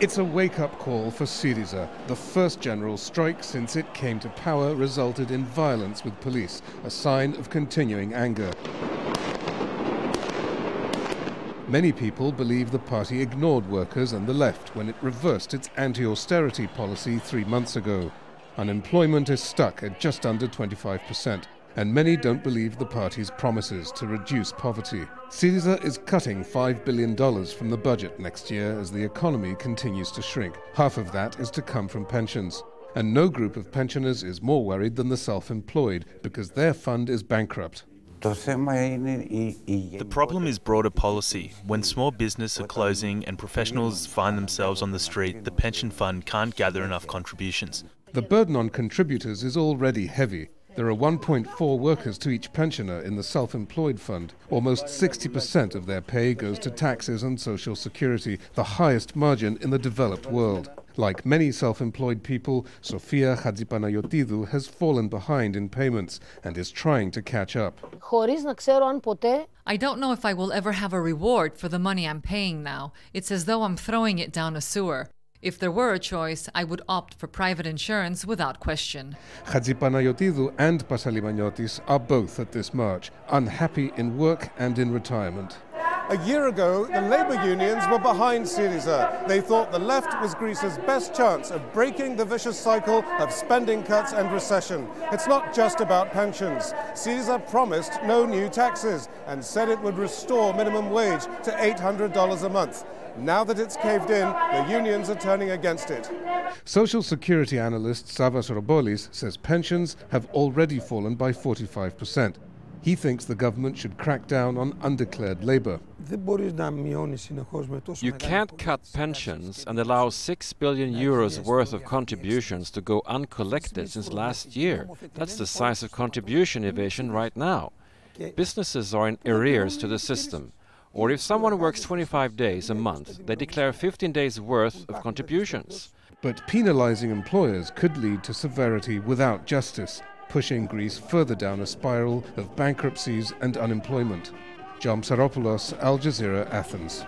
It's a wake-up call for Syriza. The first general strike since it came to power resulted in violence with police, a sign of continuing anger. Many people believe the party ignored workers and the left when it reversed its anti-austerity policy 3 months ago. Unemployment is stuck at just under 25%. And many don't believe the party's promises to reduce poverty. Syriza is cutting $5 billion from the budget next year as the economy continues to shrink. Half of that is to come from pensions. And no group of pensioners is more worried than the self-employed because their fund is bankrupt. The problem is broader policy. When small businesses are closing and professionals find themselves on the street, the pension fund can't gather enough contributions. The burden on contributors is already heavy. There are 1.4 workers to each pensioner in the self-employed fund. Almost 60% of their pay goes to taxes and social security, the highest margin in the developed world. Like many self-employed people, Sofia Hadjipanayotidou has fallen behind in payments and is trying to catch up. I don't know if I will ever have a reward for the money I'm paying now. It's as though I'm throwing it down a sewer. If there were a choice, I would opt for private insurance without question. Hadjipanayotidou and Pasalimaniotis are both at this march, unhappy in work and in retirement. A year ago, the labour unions were behind Syriza. They thought the left was Greece's best chance of breaking the vicious cycle of spending cuts and recession. It's not just about pensions. Syriza promised no new taxes and said it would restore minimum wage to $800 a month. Now that it's caved in, the unions are turning against it. Social security analyst Savas Robolis says pensions have already fallen by 45%. He thinks the government should crack down on undeclared labour. You can't cut pensions and allow €6 billion worth of contributions to go uncollected since last year. That's the size of contribution evasion right now. Businesses are in arrears to the system. Or if someone works 25 days a month, they declare 15 days worth of contributions. But penalising employers could lead to severity without justice, pushing Greece further down a spiral of bankruptcies and unemployment. John Psaropoulos, Al Jazeera, Athens.